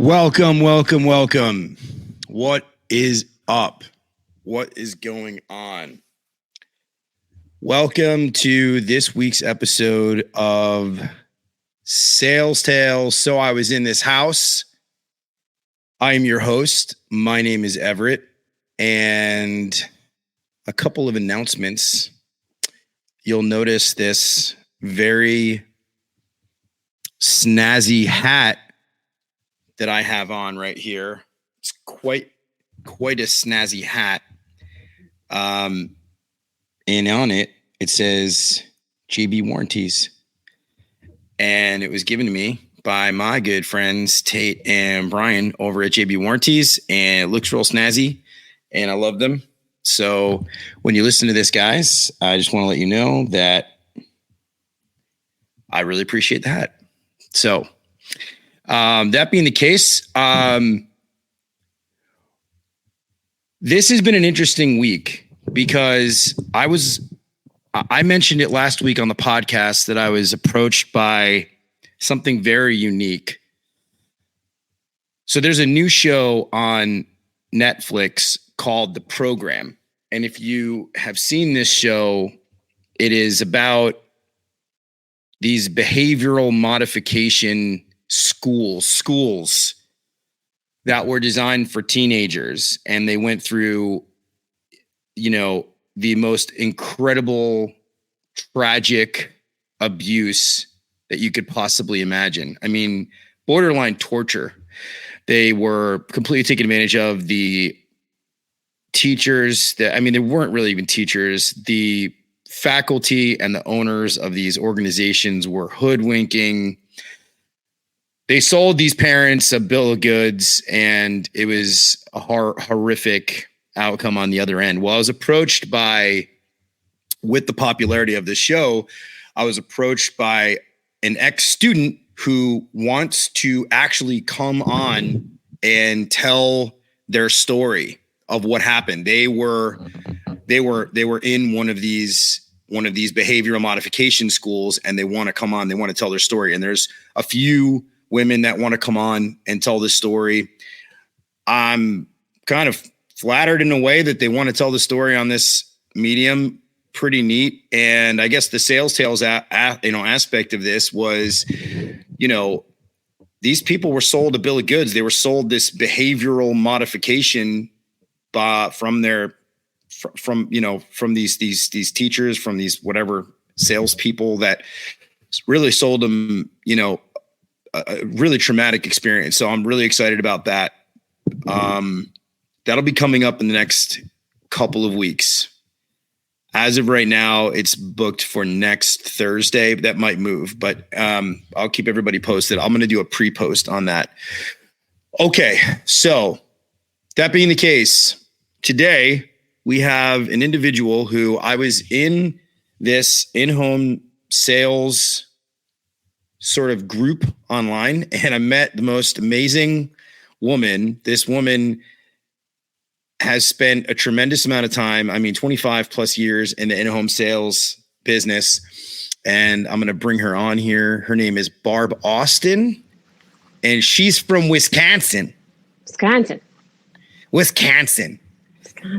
Welcome, welcome, welcome. What is up? What is going on? Welcome to this week's episode of Sales Tales. So I was in this house. I am your host. My name is Everett, and a couple of announcements. You'll notice this very snazzy hat that I have on right here. It's quite a snazzy hat. And on it says JB Warranties. And it was given to me by my good friends Tate and Brian over at JB Warranties, and it looks real snazzy and I love them. So when you listen to this, guys, I just want to let you know that I really appreciate the hat. So that being the case, this has been an interesting week because I mentioned it last week on the podcast that I was approached by something very unique. So there's a new show on Netflix called The Program. And if you have seen this show, it is about these behavioral modification schools that were designed for teenagers, and they went through, the most incredible, tragic abuse that you could possibly imagine. I mean, borderline torture. They were completely taking advantage of the teachers they weren't really even teachers. The faculty and the owners of these organizations were hoodwinking. They sold these parents a bill of goods, and it was a horrific outcome on the other end. Well, I was approached with the popularity of the show, I was approached by an ex-student who wants to actually come on and tell their story of what happened. They were in one of these behavioral modification schools, and they want to come on. They want to tell their story. And there's a few women that want to come on and tell this story. I'm kind of flattered in a way that they want to tell the story on this medium. Pretty neat. And I guess the sales tales aspect of this was, these people were sold a bill of goods. They were sold this behavioral modification from these teachers, from these whatever salespeople that really sold them, a really traumatic experience. So I'm really excited about that. That'll be coming up in the next couple of weeks. As of right now, it's booked for next Thursday. That might move, but I'll keep everybody posted. I'm going to do a pre-post on that. Okay. So that being the case, today we have an individual who I was in this in-home sales sort of group online, and I met the most amazing woman. This woman has spent a tremendous amount of time, 25 plus years in the in-home sales business. And I'm going to bring her on here. Her name is Barb Austin, and she's from Wisconsin.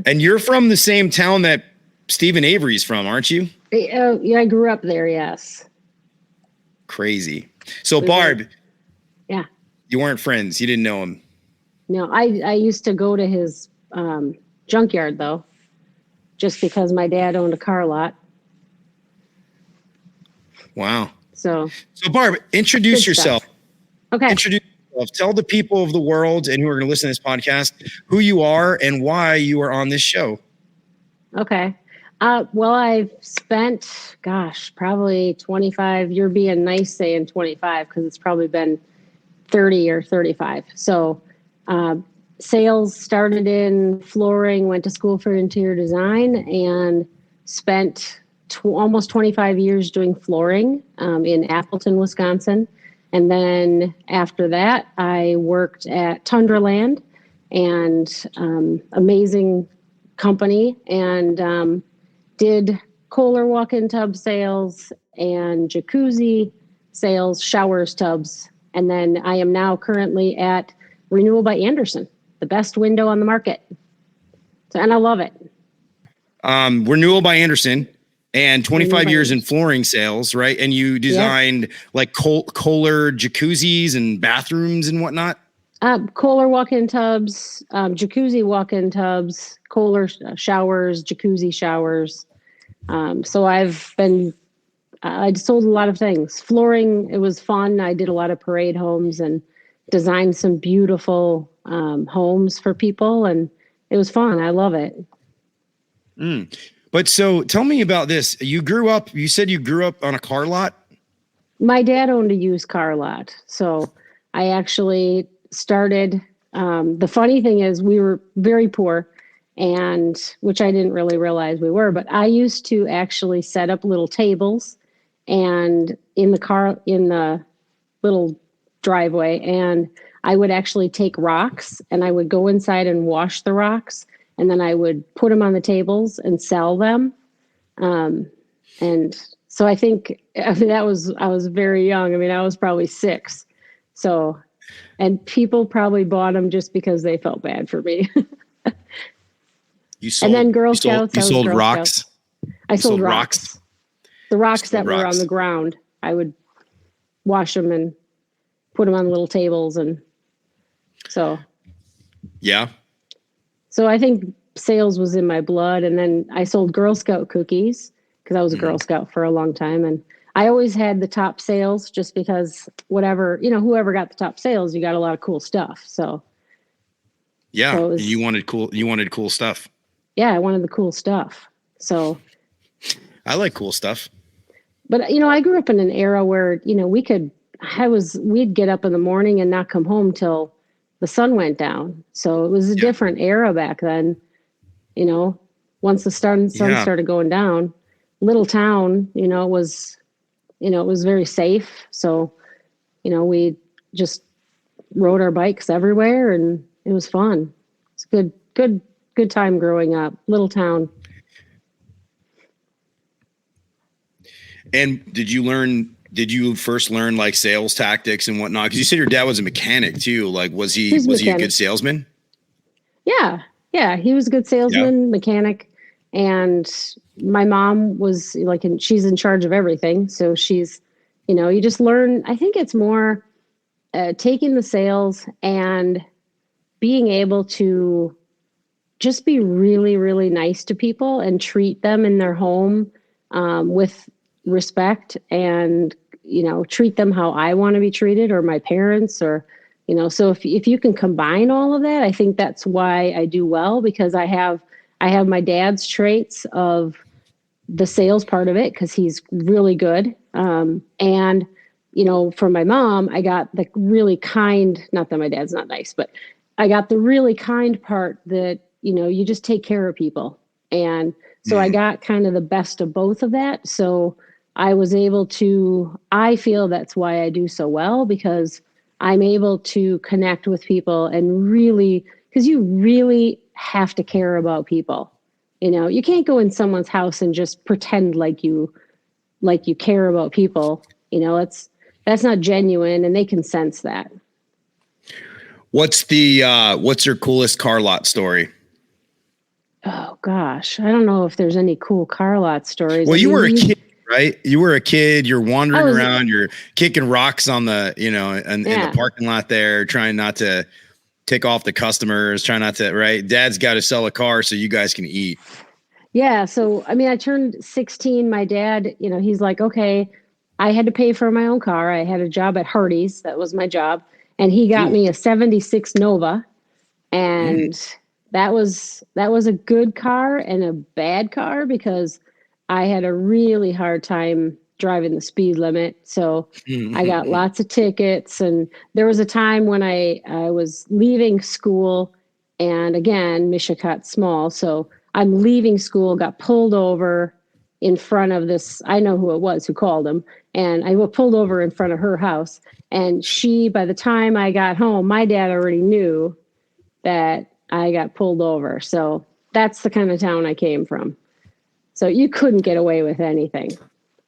And you're from the same town that Stephen Avery's from, aren't you? Yeah, I grew up there, yes. Crazy. So Barb, yeah, you weren't friends. You didn't know him. No, I used to go to his junkyard though, just because my dad owned a car lot. Wow. So Barb, introduce yourself. Okay. Introduce yourself. Tell the people of the world and who are going to listen to this podcast who you are and why you are on this show. Okay. Well, I've spent, probably 25. You're being nice saying 25 because it's probably been 30 or 35. So sales started in flooring, went to school for interior design, and spent almost 25 years doing flooring in Appleton, Wisconsin. And then after that, I worked at Tundraland, and amazing company, and did Kohler walk-in tub sales and jacuzzi sales, showers, tubs. And then I am now currently at Renewal by Andersen, the best window on the market. So, and I love it. Renewal by Andersen and 25 years in Andersen. flooring sales, right? And you designed like Kohler jacuzzis and bathrooms and whatnot. Kohler walk-in tubs, jacuzzi walk-in tubs, Kohler showers, jacuzzi showers. So I sold a lot of things. Flooring, it was fun. I did a lot of parade homes and designed some beautiful homes for people, and it was fun. I love it. But so tell me about this. You said you grew up on a car lot? My dad owned a used car lot. So I actually started, the funny thing is we were very poor, and which I didn't really realize we were, but I used to actually set up little tables and in the little driveway, and I would actually take rocks and I would go inside and wash the rocks, and then I would put them on the tables and sell them. And so I was very young. I mean, I was probably 6. So, and people probably bought them just because they felt bad for me. And then Girl Scouts. You sold rocks? I sold rocks. The rocks that were on the ground, I would wash them and put them on little tables. And so. Yeah. So I think sales was in my blood. And then I sold Girl Scout cookies because I was a Girl Scout for a long time. And I always had the top sales just because whoever got the top sales, you got a lot of cool stuff. So. Yeah. So you wanted cool stuff. Yeah. I wanted the cool stuff. So. I like cool stuff. But, I grew up in an era where, we'd get up in the morning and not come home till the sun went down. So it was a different era back then. Once the sun started going down, little town, it was very safe. So, we just rode our bikes everywhere, and it was fun. It's a good time growing up, little town. And did you first learn like sales tactics and whatnot? Because you said your dad was a mechanic too. Like, was he a good salesman? Yeah. Yeah. He was a good salesman, mechanic. And my mom was she's in charge of everything. So she's, you just learn. I think it's more taking the sales and being able to just be really, really nice to people and treat them in their home with respect, and treat them how I want to be treated, or my parents, or so if you can combine all of that, I think that's why I do well, because I have my dad's traits of the sales part of it, because he's really good, and from my mom I got the really kind, not that my dad's not nice, but I got the really kind part that you just take care of people, and so I got kind of the best of both of that. So I was able to, I feel that's why I do so well, because I'm able to connect with people and really, because you really have to care about people. You can't go in someone's house and just pretend like you care about people. That's not genuine, and they can sense that. What's your coolest car lot story? Oh gosh, I don't know if there's any cool car lot stories. Well, you were a kid, right? You were a kid. You're wandering around. You're kicking rocks on the, in the parking lot there, trying not to tick off the customers, trying not to, right? Dad's got to sell a car so you guys can eat. Yeah. So, I turned 16. My dad, he's like, okay, I had to pay for my own car. I had a job at Hardee's. That was my job. And he got me a 76 Nova. And that was a good car and a bad car, because I had a really hard time driving the speed limit. So I got lots of tickets. And there was a time when I was leaving school, and again, Mishicot's small. So I'm leaving school, got pulled over in front of this. I know who it was who called him. And I was pulled over in front of her house. And by the time I got home, my dad already knew that I got pulled over. So that's the kind of town I came from. So you couldn't get away with anything.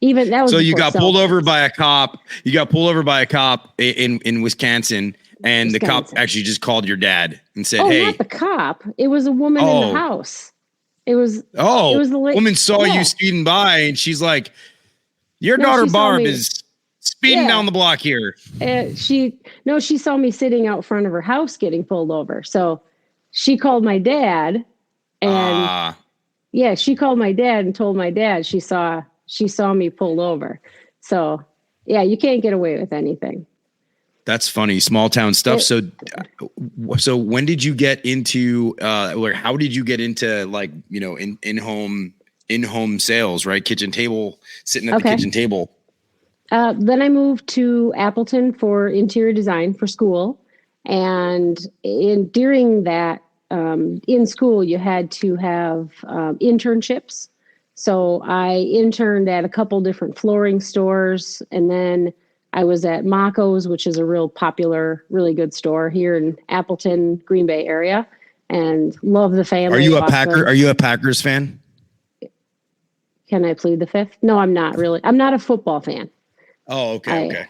Even that was. So you got pulled over by a cop. You got pulled over by a cop in Wisconsin, And the cop Wisconsin. actually just called your dad and said, Oh, "Hey, not the cop. It was a woman in the house. It was the woman saw you speeding by, and she's like, your daughter Barb is speeding down the block here." She saw me sitting out front of her house getting pulled over. So she called my dad, and she called my dad and told my dad she saw me pulled over. So yeah, you can't get away with anything. That's funny. Small town stuff. So when did you get into, or how did you get into, like, you know, in-home sales, right? Kitchen table, sitting at the kitchen table. Then I moved to Appleton for interior design for school. And during that, in school, you had to have internships. So I interned at a couple different flooring stores, and then I was at Mako's, which is a real popular, really good store here in Appleton, Green Bay area, and love the family. Are you a Packers fan? Can I plead the fifth? No, I'm not really. I'm not a football fan. Oh, okay.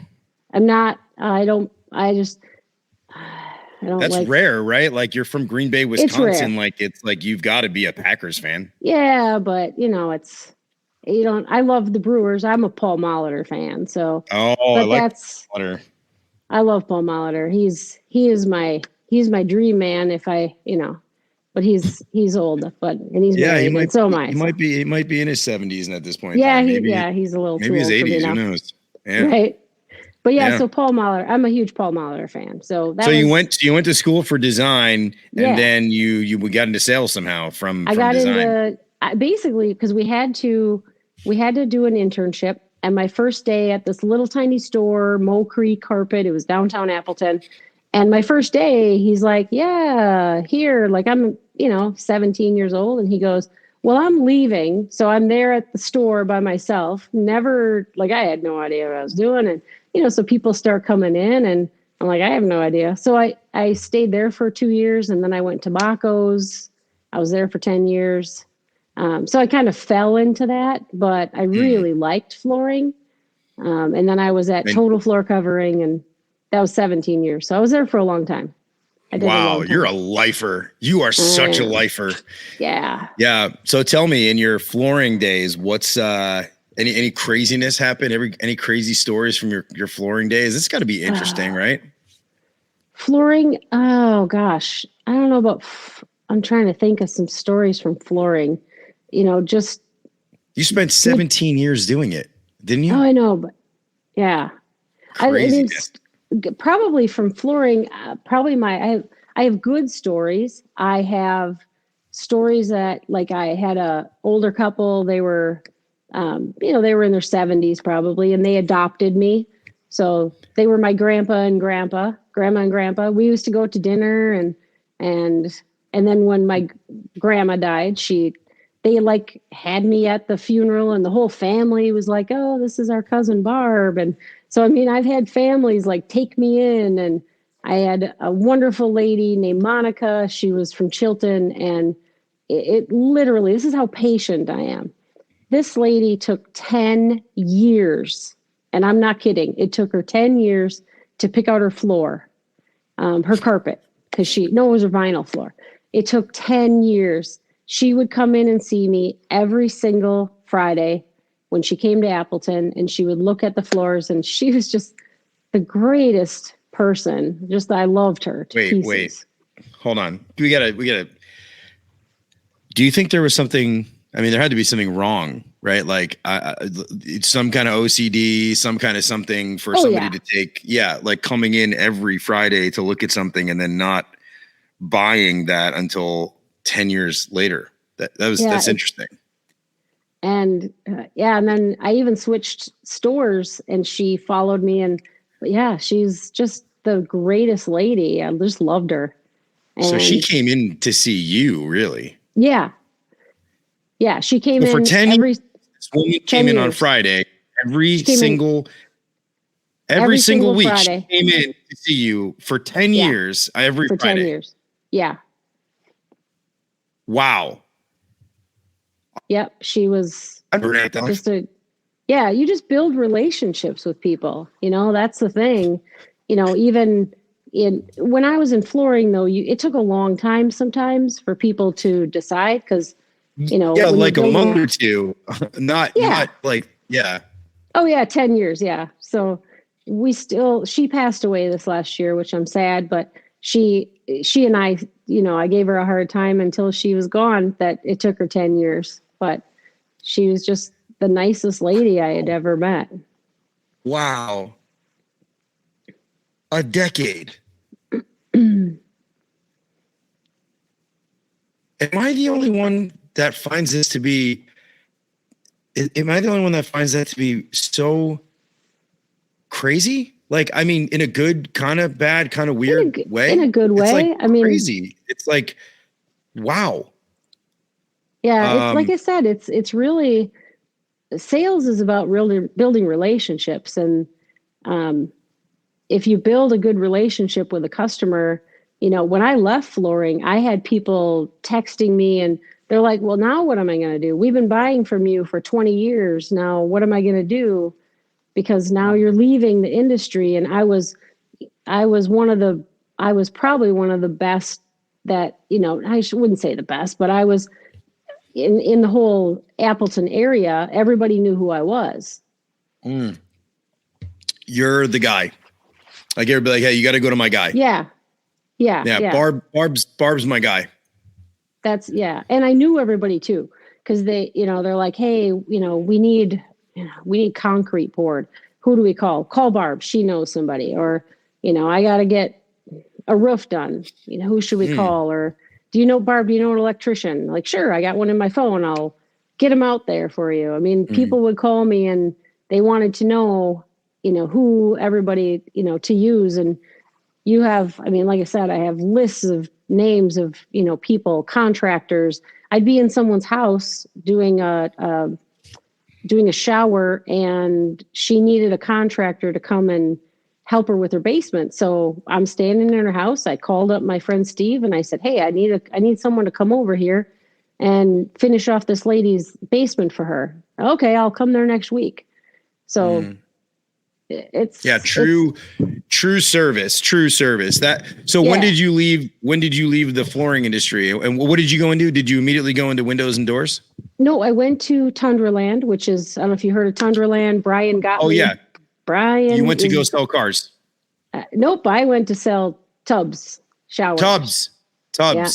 I'm not. I don't. That's rare, right? Like, you're from Green Bay, Wisconsin. It's like you've got to be a Packers fan. Yeah, but I love the Brewers. I'm a Paul Molitor fan. So, I love Paul Molitor. He's my dream man. But he's old, and he's married, and so am I. He might be in his 70s at this point. Yeah, he's a little. Maybe his 80s. Who knows? Yeah. Right. But so Paul Molitor, I'm a huge Paul Molitor fan. So you went to school for design, and then you got into sales somehow from design. Basically because we had to do an internship. And my first day at this little tiny store, Moe Creek Carpet, it was downtown Appleton. And my first day, he's like, yeah, here, like I'm, 17 years old. And he goes, well, I'm leaving. So I'm there at the store by myself. Never, like, I had no idea what I was doing. And, so people start coming in, and I'm like, I have no idea. So I stayed there for 2 years, and then I went to Baco's. I was there for 10 years. So I kind of fell into that, but I really liked flooring. And then I was at Total Floor Covering, and that was 17 years. So I was there for a long time. Wow, you're a lifer. You are such a lifer. Yeah. Yeah. So tell me, in your flooring days, what's any craziness happen? Any crazy stories from your flooring days? It's got to be interesting, right? Flooring. Oh gosh, I don't know about. I'm trying to think of some stories from flooring. You spent 17 years doing it, didn't you? Oh, I know, but yeah. Probably from flooring, I have good stories. I have stories that, like, I had a older couple, they were, they were in their 70s probably, and they adopted me. So they were my grandma and grandpa. We used to go to dinner, and then when my grandma died, they like had me at the funeral, and the whole family was like, oh, this is our cousin Barb. And so, I've had families like take me in, and I had a wonderful lady named Monica. She was from Chilton, and it literally, this is how patient I am. This lady took 10 years, and I'm not kidding. It took her 10 years to pick out her floor, her carpet, because it was her vinyl floor. It took 10 years. She would come in and see me every single Friday when she came to Appleton, and she would look at the floors, and she was just the greatest person. Just, I loved her to pieces. Wait, hold on. We gotta. Do you think there was something? There had to be something wrong, right? Like, it's some kind of OCD, some kind of something for somebody to take. Yeah, like coming in every Friday to look at something and then not buying that until 10 years later. That's interesting. And and then I even switched stores, and she followed me, and she's just the greatest lady. I just loved her. And so she came in to see you, really? Yeah. Yeah, she came in for 10 years. This woman came in on Friday. Every single week Friday. She came in to see you for 10 years. Every Friday. 10 years. Yeah. Wow. Yep. She was you just build relationships with people. That's the thing. Even when I was in flooring though, it took a long time sometimes for people to decide because, Yeah, when you're like a building, month or two. Not yeah. like, yeah. Oh yeah, 10 years. Yeah. So she passed away this last year, which I'm sad, but she and I, I gave her a hard time until she was gone, that it took her 10 years, but she was just the nicest lady I had ever met. Wow. A decade. Am I the only one that finds this to be, am I the only one that finds that to be so crazy? Like, I mean, in a good, kind of bad, kind of weird way? In a good way. It's like I mean, crazy. It's like, wow. Yeah. It's like I said, it's really, sales is about really building relationships. And, if you build a good relationship with a customer, when I left flooring, I had people texting me and they're like, well, now what am I going to do? We've been buying from you for 20 years. Now, what am I going to do? Because now you're leaving the industry. And I was probably one of the best that, wouldn't say the best, but I was in the whole Appleton area. Everybody knew who I was. You're the guy. Like, everybody, like, hey, you got to go to my guy. Yeah. Barb's my guy. And I knew everybody too, because they're like, hey, we need concrete poured. Who do we call? Call Barb. She knows somebody. Or, I got to get a roof done. Who should we call? Or do you know Barb? Do you know an electrician? Like, sure, I got one in my phone. I'll get him out there for you. I mean, people would call me and they wanted to know, who everybody, to use. And like I said, I have lists of names of, people, contractors. I'd be in someone's house doing a shower, and she needed a contractor to come and help her with her basement. So I'm standing in her house. I called up my friend Steve and I said, hey, I need someone to come over here and finish off this lady's basement for her. Okay, I'll come there next week. So it's true service. When did you leave the flooring industry, and what did you go into? Did you immediately go into windows and doors? No, I went to Tundraland, which is, I don't know if you heard of Tundraland. Brian got me. Oh yeah. Brian. You went to go sell cars. Nope. I went to sell tubs, showers. Tubs. Yeah.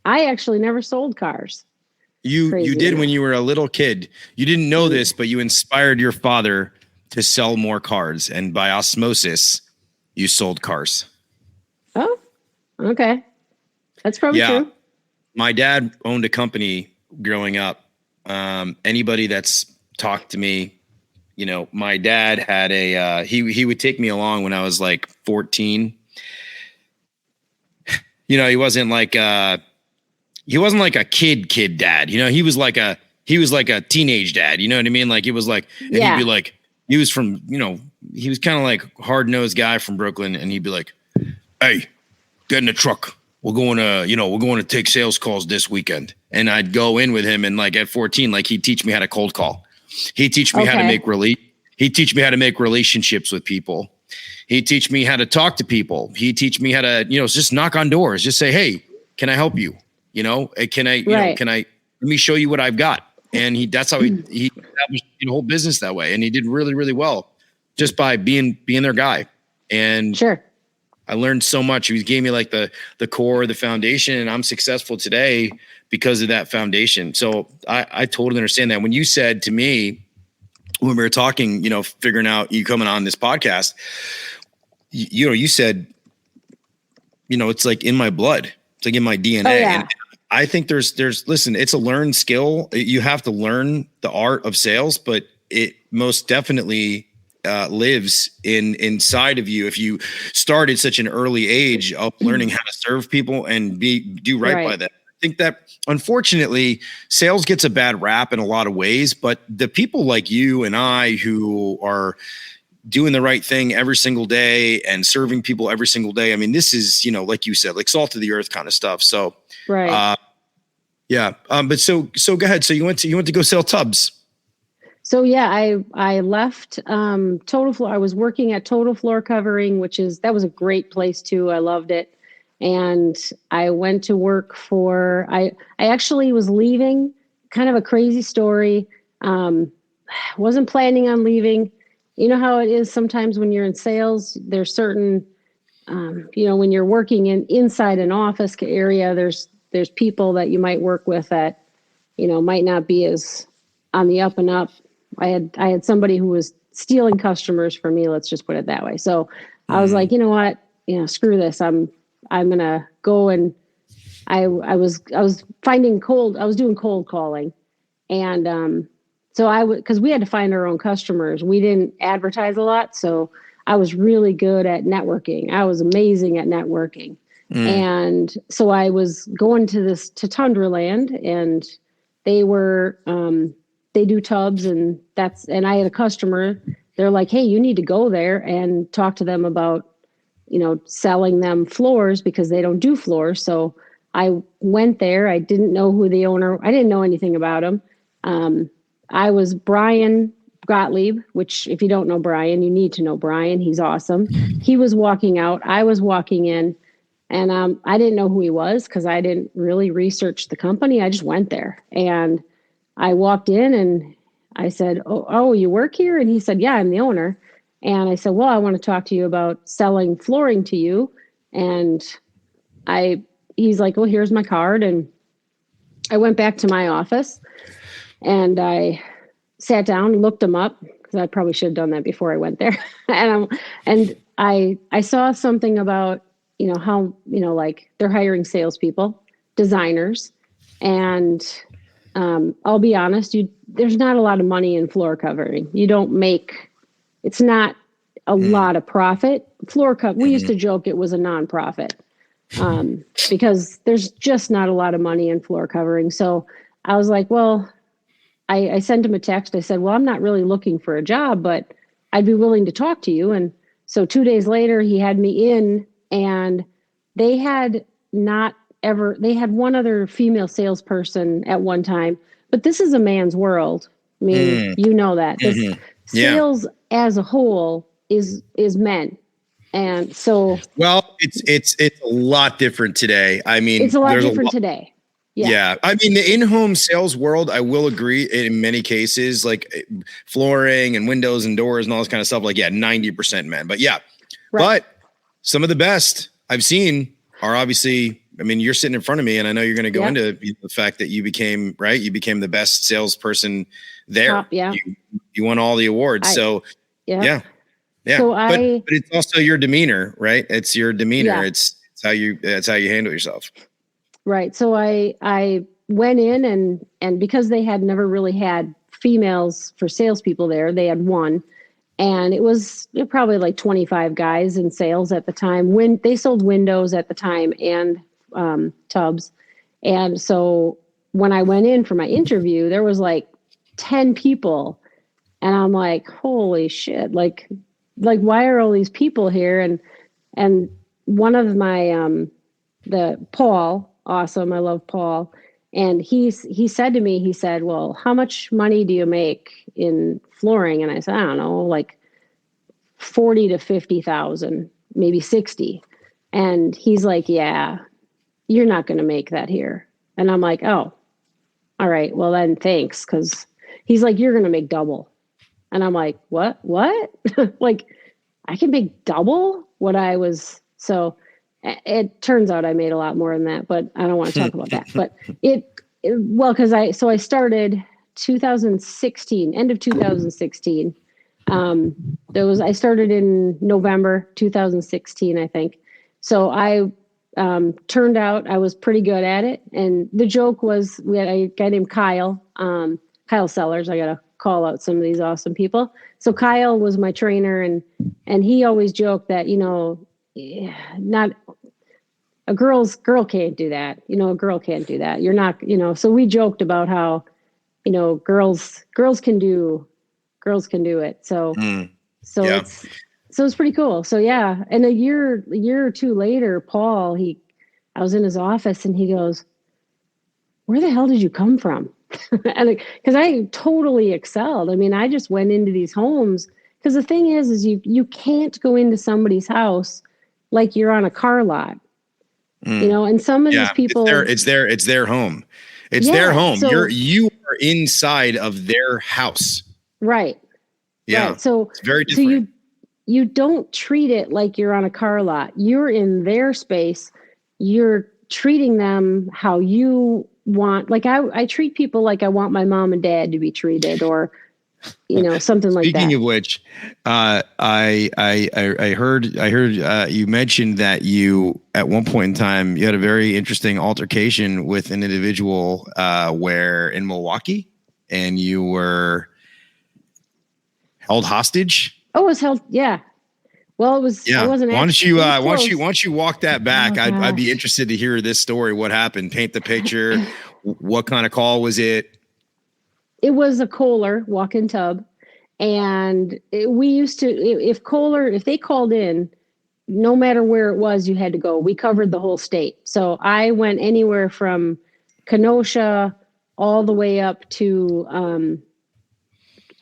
I actually never sold cars. You did when you were a little kid. You didn't know this, but you inspired your father to sell more cars, and by osmosis, you sold cars. Oh, okay. That's probably true. My dad owned a company growing up. Anybody that's talked to me, my dad had he would take me along when I was like 14. He wasn't like a kid dad. He was like a teenage dad. You know what I mean? Like, it was like, and he'd be like, he was from, he was kind of like hard-nosed guy from Brooklyn, and he'd be like, hey, get in the truck. We're going to take sales calls this weekend. And I'd go in with him, and like at 14, like, he'd teach me how to cold call. He'd teach me how to he'd teach me how to make relationships with people. He'd teach me how to talk to people. He'd teach me how to, just knock on doors, just say, hey, can I help you? Can I, let me show you what I've got. And that's how he established the whole business that way. And he did really, really well just by being their guy. And sure, I learned so much. He gave me like the core, the foundation, and I'm successful today because of that foundation. So I totally understand that. When you said to me, when we were talking, figuring out you coming on this podcast, you said, it's like in my blood, it's like in my DNA. Oh, yeah. And I think listen, it's a learned skill. You have to learn the art of sales, but it most definitely lives inside of you. If you start at such an early age of learning how to serve people and do right by them. I think that unfortunately sales gets a bad rap in a lot of ways, but the people like you and I who are doing the right thing every single day and serving people every single day. I mean, this is, like you said, like salt of the earth kind of stuff. So, right. But so go ahead. So you went to go sell tubs. So yeah, I left Total Floor. I was working at Total Floor Covering, that was a great place too. I loved it. And I went to work I actually was leaving, kind of a crazy story. Wasn't planning on leaving. You know how it is sometimes when you're in sales, there's certain, when you're working inside an office area, there's people that you might work with that, might not be as on the up and up. I had somebody who was stealing customers from me. Let's just put it that way. So I was like, you know what, screw this. I'm gonna go, and I was doing cold calling, and so because we had to find our own customers. We didn't advertise a lot, so I was really good at networking. I was amazing at networking. And so I was going to Tundraland, and they do tubs, and I had a customer. They're like, hey, you need to go there and talk to them about, selling them floors, because they don't do floors. So I went there. I didn't know who the owner, I didn't know anything about him. I was Brian Gottlieb, which if you don't know Brian, you need to know Brian. He's awesome. He was walking out. I was walking in, and I didn't know who he was because I didn't really research the company. I just went there, and I walked in, and I said, oh, you work here? And he said, yeah, I'm the owner. And I said, well, I want to talk to you about selling flooring to you. And he's like, well, here's my card. And I went back to my office, and I sat down, looked him up, because I probably should have done that before I went there. and I saw something about, how, like they're hiring salespeople, designers. And I'll be honest, there's not a lot of money in floor covering. It's not a lot of profit. We used to joke it was a nonprofit, because there's just not a lot of money in floor covering. So I was like, well, I sent him a text. I said, well, I'm not really looking for a job, but I'd be willing to talk to you. And so 2 days later, he had me in, and they had one other female salesperson at one time, but this is a man's world. I mean, you know that. Sales as a whole is men. And so, well, it's a lot different today. I mean, it's a lot different today. Yeah. I mean, the in-home sales world, I will agree in many cases, like flooring and windows and doors and all this kind of stuff, like, 90% men. But but some of the best I've seen are obviously, I mean, you're sitting in front of me, and I know you're going to go into the fact that you became the best salesperson there. Top, you won all the awards. So So but it's also your demeanor, right? It's your demeanor. Yeah. It's how you handle yourself. Right. So I went in, and because they had never really had females for salespeople there, they had one, and it was probably like 25 guys in sales at the time. When they sold windows at the time, and tubs. And so when I went in for my interview, there was like 10 people, and I'm like, holy shit. Like why are all these people here? And one of my, Paul, awesome. I love Paul. And he said to me, he said, well, how much money do you make in flooring? And I said, I don't know, like 40 to 50,000, maybe 60. And he's like, yeah, you're not going to make that here. And I'm like, oh, all right, well then thanks. Cause he's like, you're going to make double. And I'm like, what? Like I can make double what I was. So it turns out I made a lot more than that, but I don't want to talk about that. But cause I started 2016, end of 2016. I started in November 2016, I think. So I turned out I was pretty good at it. And the joke was, we had a guy named Kyle Sellers. I got to call out some of these awesome people. So Kyle was my trainer, and he always joked that, not a girl can't do that. A girl can't do that. You're not, so we joked about how, girls can do it. So, it's pretty cool. So yeah. And a year or two later, Paul, I was in his office, and he goes, where the hell did you come from? And because I totally excelled. I mean, I just went into these homes because the thing is you can't go into somebody's house like you're on a car lot, and some of these people, it's their home. It's their home. So, you are inside of their house. Right. Yeah. Right. So it's very different. So you don't treat it like you're on a car lot. You're in their space. You're treating them how you want. Like I treat people like I want my mom and dad to be treated, or something like that. Speaking of which, I heard you mentioned that you at one point in time you had a very interesting altercation with an individual where in Milwaukee, and you were held hostage. Oh, it was held. Yeah. Well, it was. Yeah. I wasn't. Why don't you walk that back? I'd be interested to hear this story. What happened? Paint the picture. What kind of call was it? It was a Kohler walk-in tub, and we used to. If they called in, no matter where it was, you had to go. We covered the whole state, so I went anywhere from Kenosha all the way up to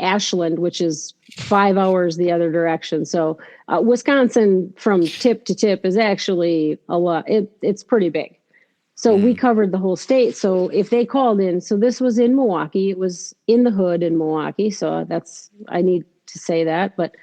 Ashland, which is 5 hours the other direction. So Wisconsin from tip to tip is actually a lot. It's pretty big. So we covered the whole state. So if they called in, so this was in Milwaukee, it was in the hood in Milwaukee. So I need to say that, but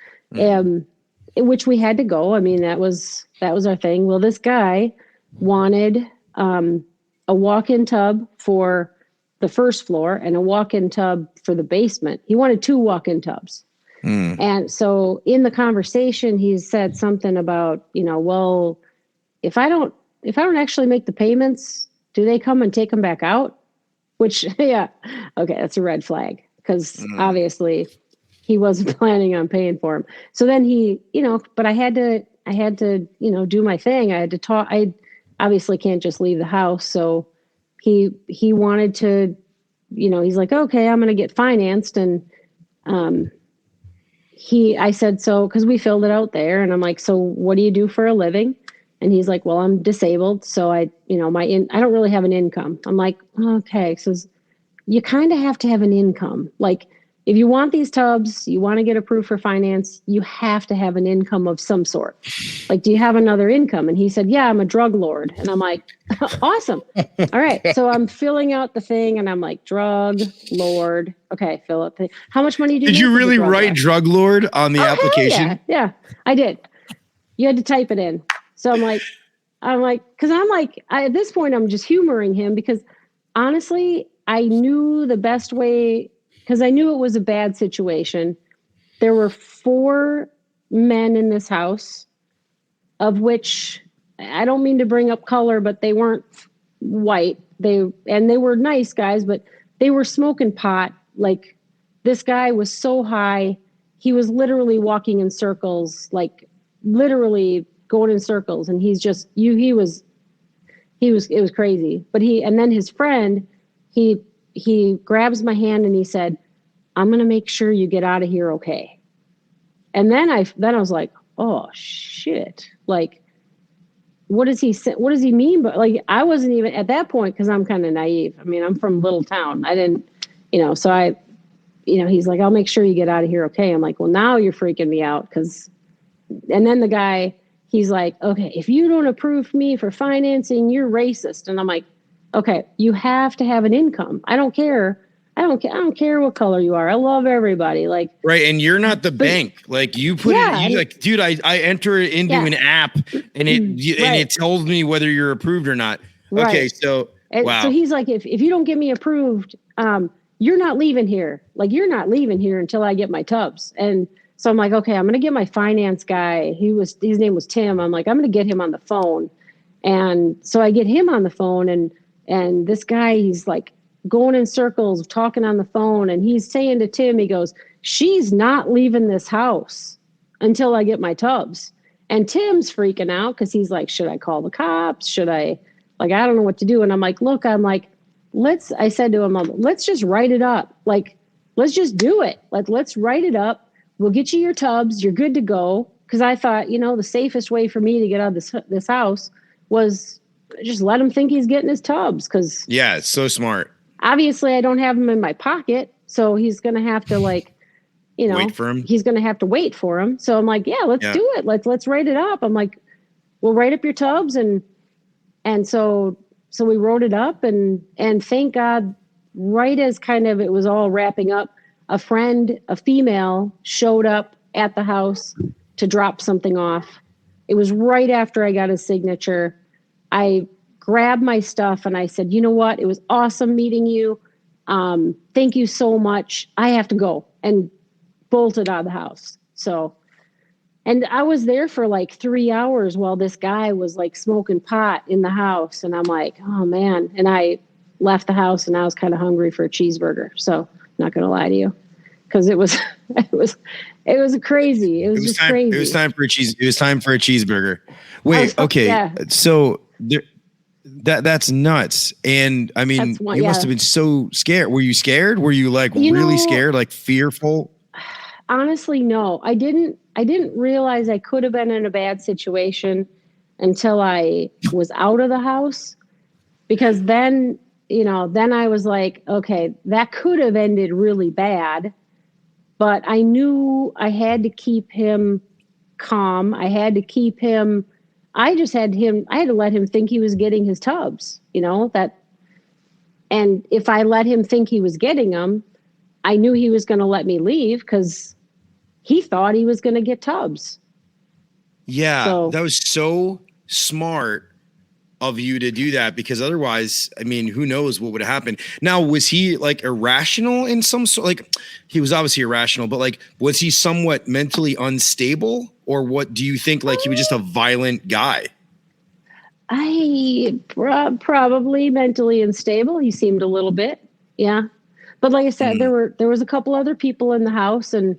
which we had to go. I mean, that was our thing. Well, this guy wanted a walk-in tub for the first floor and a walk-in tub for the basement. He wanted 2 walk-in tubs. And so in the conversation, he said something about, well, if I don't actually make the payments, do they come and take them back out? Which, yeah. Okay. That's a red flag because obviously he wasn't planning on paying for them. So then he, but I had to, do my thing. I had to talk. I obviously can't just leave the house. So he wanted to, he's like, okay, I'm going to get financed. And, I said, so, cause we filled it out there, and I'm like, so what do you do for a living? And he's like, well, I'm disabled. So I don't really have an income. I'm like, okay. So you kind of have to have an income. Like if you want these tubs, you want to get approved for finance, you have to have an income of some sort. Like, do you have another income? And he said, yeah, I'm a drug lord. And I'm like, awesome. All right. So I'm filling out the thing and I'm like, drug lord. Okay. Fill up. How much money did you really write drug lord on the application? Yeah, I did. You had to type it in. So I'm like, cause at this point I'm just humoring him because honestly, I knew the best way, cause I knew it was a bad situation. There were 4 men in this house, of which I don't mean to bring up color, but they weren't white. They were nice guys, but they were smoking pot. Like this guy was so high. He was literally walking in circles, like literally going in circles, and he's just it was crazy. But and then his friend, he grabs my hand and he said, I'm going to make sure you get out of here okay. And then I was like, oh shit. Like, what does he mean? But like, I wasn't even at that point, cause I'm kind of naive. I mean, I'm from little town. I didn't, so he's like, I'll make sure you get out of here okay. I'm like, well, now you're freaking me out. And then the guy, he's like, okay, if you don't approve me for financing, you're racist. And I'm like, okay, you have to have an income. I don't care. I don't care what color you are. I love everybody. Like, right. And you're not the bank. Like you put it, like, dude, I enter it into an app and it tells me whether you're approved or not. Right. Okay. So, wow. So he's like, if you don't get me approved, you're not leaving here. Like, you're not leaving here until I get my tubs. And so I'm like, okay, I'm going to get my finance guy. His name was Tim. I'm like, I'm going to get him on the phone. And so I get him on the phone, and this guy, he's like going in circles, talking on the phone. And he's saying to Tim, he goes, she's not leaving this house until I get my tubs. And Tim's freaking out because he's like, should I call the cops? Should I, like, I don't know what to do. And I'm like, look, I said to him, let's just write it up. Like, let's just do it. Like, let's write it up. We'll get you your tubs. You're good to go. Because I thought, the safest way for me to get out of this house was just let him think he's getting his tubs. Because yeah, it's so smart. obviously I don't have him in my pocket. So he's going to have to like, Wait for him. he's going to have to wait for him. So I'm like, yeah, let's do it. Let's write it up. I'm like, we'll write up your tubs. And so we wrote it up and thank God, right as kind of it was all wrapping up, a friend, a female, showed up at the house to drop something off. It was right after I got his signature. I grabbed my stuff and I said, you know what? It was awesome meeting you. Thank you so much. I have to go, and bolted out of the house. So, and I was there for like 3 hours while this guy was like smoking pot in the house. And I'm like, oh man. And I left the house and I was kind of hungry for a cheeseburger. So not going to lie to you, because it was crazy. It was just time, crazy. It was time for a cheese. It was time for a cheeseburger. Wait, okay. Yeah. So that's nuts. And I mean, you must have been so scared. Were you scared? Were you like really scared, like fearful? Honestly, no. I didn't realize I could have been in a bad situation until I was out of the house, because then I was like, okay, that could have ended really bad, but I knew I had to keep him calm. I had to let him think he was getting his tubs, and if I let him think he was getting them, I knew he was going to let me leave because he thought he was going to get tubs. Yeah, so, that was so smart of you to do that, because otherwise, I mean, who knows what would have happened. Now, was he like irrational in some sort? Like, he was obviously irrational, but like, was he somewhat mentally unstable, or what do you think? Like, he was just a violent guy? Probably mentally unstable. He seemed a little bit, yeah. But like I said, there was a couple other people in the house, and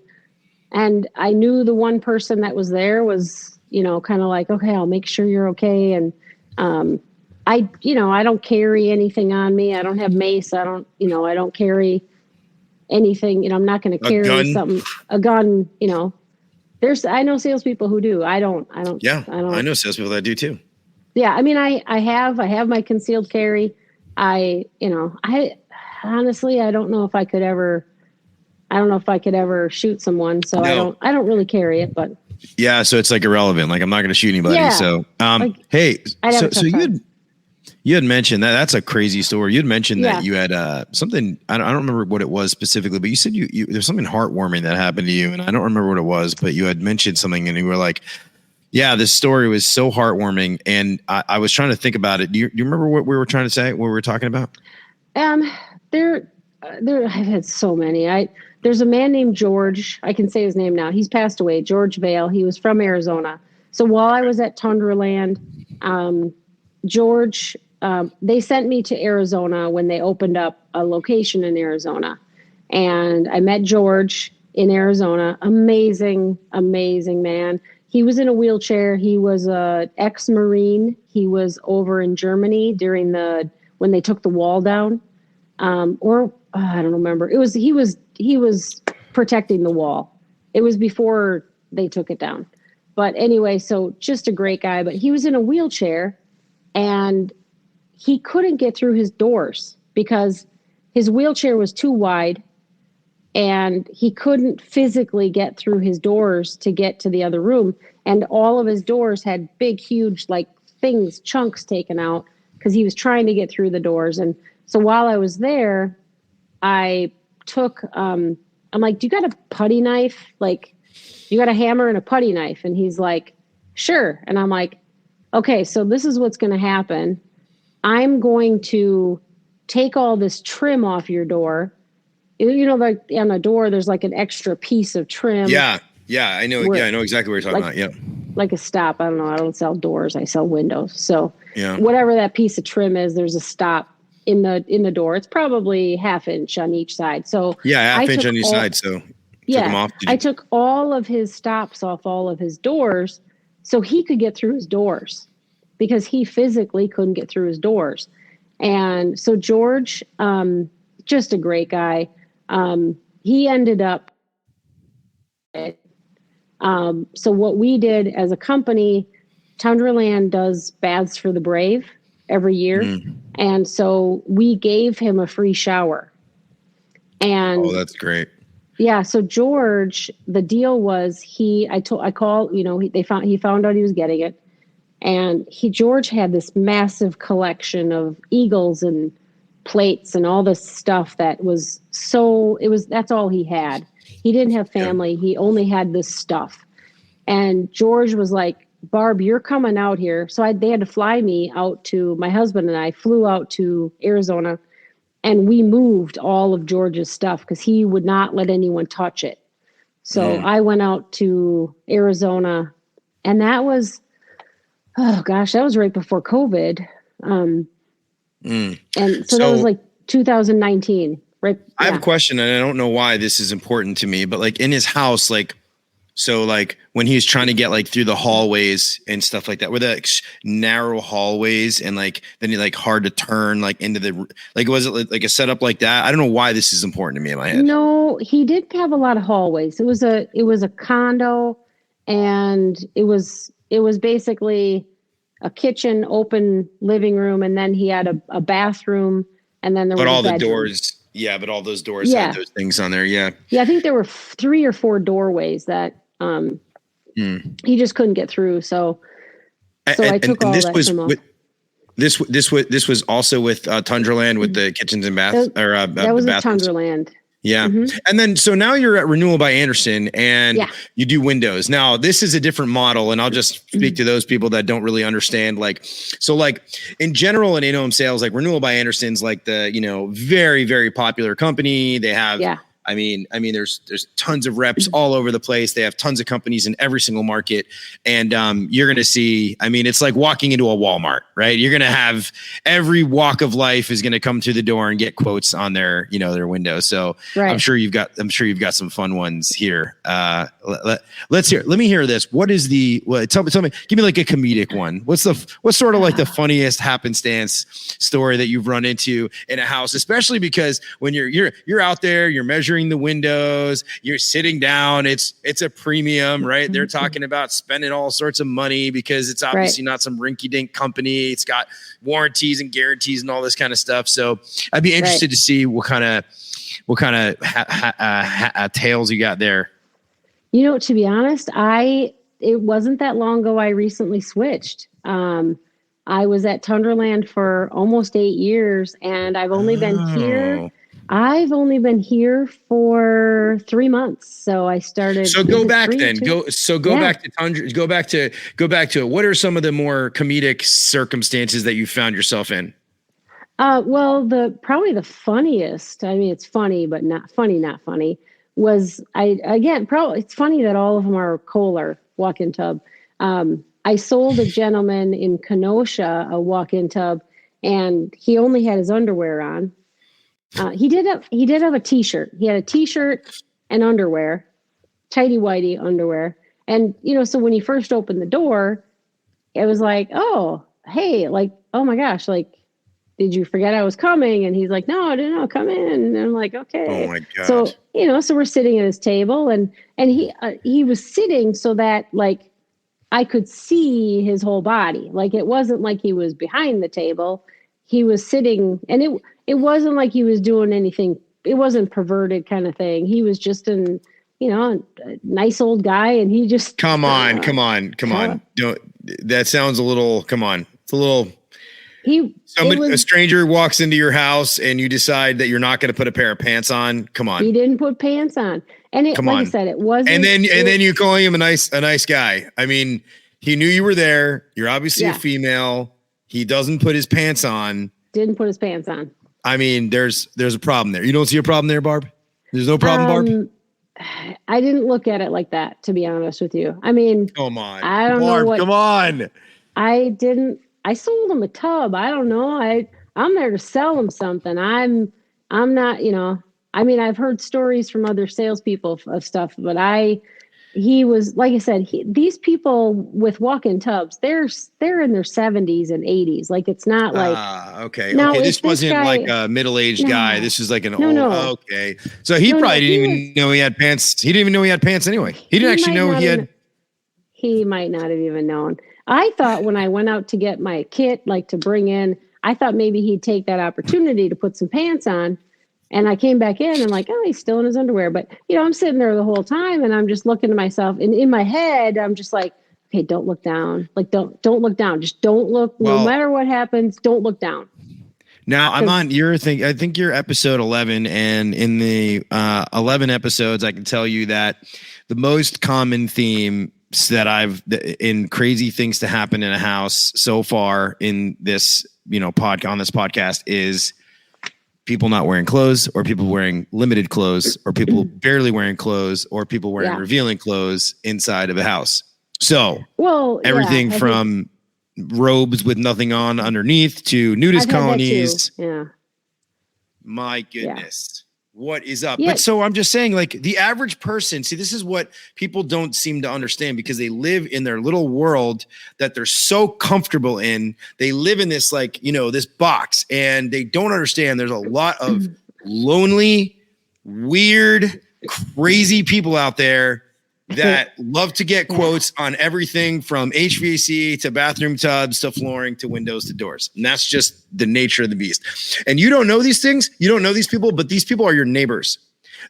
I knew the one person that was there was, kind of like, okay, I'll make sure you're okay. And I don't carry anything on me. I don't have mace. I don't carry anything. I'm not going to carry a gun. I know salespeople who do. I don't. Yeah, I know salespeople that do too. Yeah, I mean, I have my concealed carry. I honestly, I don't know if I could ever shoot someone. So no. I don't really carry it, but yeah. So it's like irrelevant. Like, I'm not going to shoot anybody. Yeah, so, hey, so you had mentioned that's a crazy story. You had mentioned that you had something, I don't remember what it was specifically, but you said you there's something heartwarming that happened to you, and I don't remember what it was, but you had mentioned something and you were like, yeah, this story was so heartwarming. And I was trying to think about it. Do you remember what we were trying to say, what we were talking about? There I've had so many. There's a man named George. I can say his name now. He's passed away. George Vale. He was from Arizona. So while I was at Tundraland, George, they sent me to Arizona when they opened up a location in Arizona. And I met George in Arizona. Amazing, amazing man. He was in a wheelchair. He was a ex-Marine. He was over in Germany when they took the wall down. I don't remember. He was protecting the wall. It was before they took it down. But anyway, so just a great guy, but he was in a wheelchair and he couldn't get through his doors because his wheelchair was too wide and he couldn't physically get through his doors to get to the other room. And all of his doors had big, huge, like chunks taken out because he was trying to get through the doors. And so while I was there, I took, I'm like, do you got a putty knife? Like, you got a hammer and a putty knife? And he's like, sure. And I'm like, okay, so this is what's going to happen. I'm going to take all this trim off your door. Like on the door, there's like an extra piece of trim. Yeah. I know. I know exactly what you're talking about. Yeah. Like a stop. I don't know. I don't sell doors. I sell windows. So whatever that piece of trim is, there's a stop in the door. It's probably half inch on each side. So half inch on each side. So took them off. I took all of his stops off all of his doors so he could get through his doors because he physically couldn't get through his doors. And so George, just a great guy. He ended up. So what we did as a company, Tundraland does Baths for the Brave every year. And so we gave him a free shower. And oh, that's great. Yeah. So George, the deal was he found out he was getting it. And George had this massive collection of eagles and plates and all this stuff that's all he had. He didn't have family. He only had this stuff. And George was like, Barb, you're coming out here. So they had to fly me out to, my husband and I flew out to Arizona, and we moved all of George's stuff because he would not let anyone touch it. So I went out to Arizona, and that was, oh gosh, that was right before COVID. And so that was like 2019, right? I have a question, and I don't know why this is important to me, but like in his house, like, so like when he was trying to get like through the hallways and stuff like that, were the narrow hallways and like then you like hard to turn like into the, like, was it like a setup like that? I don't know why this is important to me in my head. No, he didn't have a lot of hallways. It was a condo, and it was basically a kitchen, open living room, and then he had a bathroom, and then there was all a bedroom. The doors. Yeah, but all those doors had those things on there. Yeah. Yeah, I think there were 3 or 4 doorways that he just couldn't get through. So I took all that from off. This was also with Tundraland with the kitchens and baths. That was with Tundraland. Yeah. And then, so now you're at Renewal by Anderson and you do windows. Now this is a different model, and I'll just speak to those people that don't really understand. Like, so like in general in in-home sales, like Renewal by Anderson's like the, very, very popular company. They have, I mean, there's tons of reps all over the place. They have tons of companies in every single market. And you're going to see, I mean, it's like walking into a Walmart, right? You're going to have every walk of life is going to come through the door and get quotes on their, their window. So I'm sure you've got some fun ones here. Let's hear, let me hear this. What is tell me, give me like a comedic one. What's sort of like the funniest happenstance story that you've run into in a house, especially because when you're out there, you're measuring the windows, you're sitting down, it's a premium, right? They're talking about spending all sorts of money because it's obviously not some rinky-dink company. It's got warranties and guarantees and all this kind of stuff. So I'd be interested to see what kind of tales you got there. To be honest, it wasn't that long ago I recently switched. I was at Tundraland for almost 8 years, and I've only been here. I've only been here for 3 months. So I started. So go back then. Go back to Tundra. Go back to it. What are some of the more comedic circumstances that you found yourself in? Well, probably the funniest. I mean, it's funny, but not funny. Was it's funny that all of them are Kohler walk-in tub. I sold a gentleman in Kenosha a walk-in tub, and he only had his underwear on. He did have a t-shirt. He had a t-shirt and underwear, tighty whitey underwear. And, so when he first opened the door, it was like, oh, hey, like, oh my gosh, like, did you forget I was coming? And he's like, no, I didn't know, come in. And I'm like, okay. Oh my God. So, so we're sitting at his table, and he was sitting so that like I could see his whole body. Like, it wasn't like he was behind the table. He was sitting, and it wasn't like he was doing anything. It wasn't perverted kind of thing. He was just a nice old guy, and he just come on. Don't, that sounds a little, come on. It's a little, a stranger walks into your house and you decide that you're not going to put a pair of pants on. Come on. He didn't put pants on. And I said, it wasn't. And then you're calling him a nice guy. I mean, he knew you were there. You're obviously a female. He doesn't put his pants on. Didn't put his pants on. I mean, there's a problem there. You don't see a problem there, Barb? There's no problem, Barb? I didn't look at it like that, to be honest with you. I mean, come on, I don't Barb, know what. Come on. I sold him a tub. I don't know. I'm there to sell him something. I'm not, I mean, I've heard stories from other salespeople of stuff, but he was, like I said, these people with walk-in tubs, they're in their 70s and 80s. Like, it's not like, okay. This wasn't like a middle-aged guy. This is like an old, okay. So he probably didn't even know he had pants. He didn't even know he had pants anyway. He didn't actually know he had. He might not have even known. I thought when I went out to get my kit, like to bring in, I thought maybe he'd take that opportunity to put some pants on. And I came back in and like, oh, he's still in his underwear. But, I'm sitting there the whole time and I'm just looking to myself. And in my head, I'm just like, okay, don't look down. Like, don't look down. Just don't look. No matter what happens, don't look down. Now I'm on your thing. I think you're episode 11. And in the 11 episodes, I can tell you that the most common theme that in crazy things to happen in a house so far in this, on this podcast is people not wearing clothes, or people wearing limited clothes, or people barely wearing clothes, or people wearing revealing clothes inside of a house. So everything from robes with nothing on underneath to nudist colonies. Yeah. My goodness. What is up? Yeah. But so I'm just saying, like, the average person, see, this is what people don't seem to understand, because they live in their little world that they're so comfortable in. They live in this, like, this box, and they don't understand there's a lot of lonely, weird, crazy people out there that love to get quotes on everything from HVAC to bathroom tubs to flooring to windows to doors. And that's just the nature of the beast. And you don't know these things. You don't know these people, but these people are your neighbors.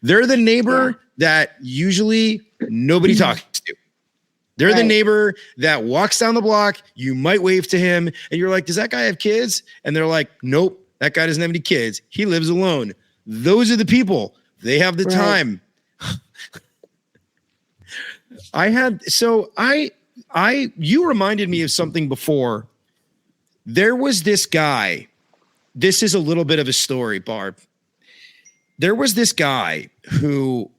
They're the neighbor that usually nobody talks to. They're the neighbor that walks down the block. You might wave to him and you're like, does that guy have kids? And they're like, nope, that guy doesn't have any kids. He lives alone. Those are the people. They have the time. You reminded me of something before. There was this guy. This is a little bit of a story, Barb. There was this guy who,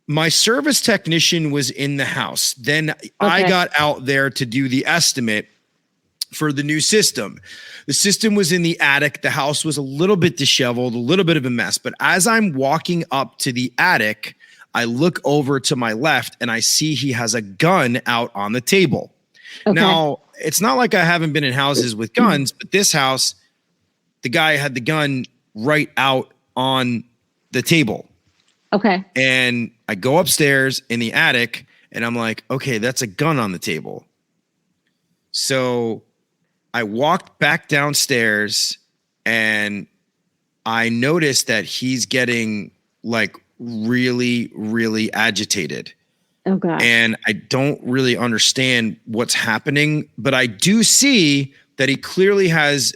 my service technician was in the house. Then I got out there to do the estimate for the new system. The system was in the attic. The house was a little bit disheveled, a little bit of a mess. But as I'm walking up to the attic, I look over to my left and I see he has a gun out on the table. Okay. Now, it's not like I haven't been in houses with guns, but this house, the guy had the gun right out on the table. Okay. And I go upstairs in the attic and I'm like, okay, that's a gun on the table. So I walked back downstairs and I noticed that he's getting like really, really agitated. Oh God. And I don't really understand what's happening, but I do see that he clearly has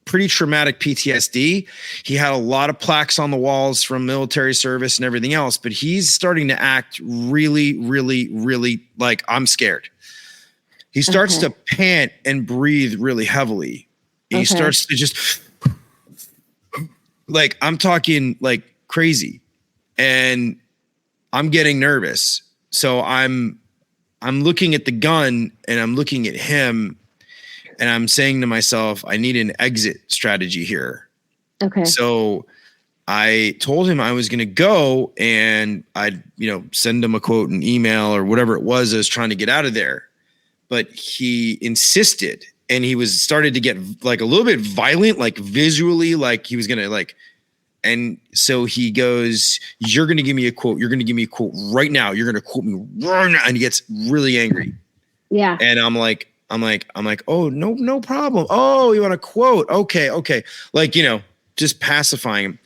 pretty traumatic PTSD. He had a lot of plaques on the walls from military service and everything else, but he's starting to act really, really, really like I'm scared. He starts to pant and breathe really heavily. He starts to just like, I'm talking like crazy. And I'm getting nervous. So I'm looking at the gun and I'm looking at him and I'm saying to myself, I need an exit strategy here. Okay. So I told him I was going to go and I'd, send him a quote, an email or whatever it was I was trying to get out of there. But he insisted and he started to get like a little bit violent, like visually, like he was going to like. And so he goes, you're going to give me a quote. You're going to give me a quote right now. You're going to quote me right now. And he gets really angry. Yeah. And I'm like, oh, no problem. Oh, you want a quote? Okay. Like, just pacifying him.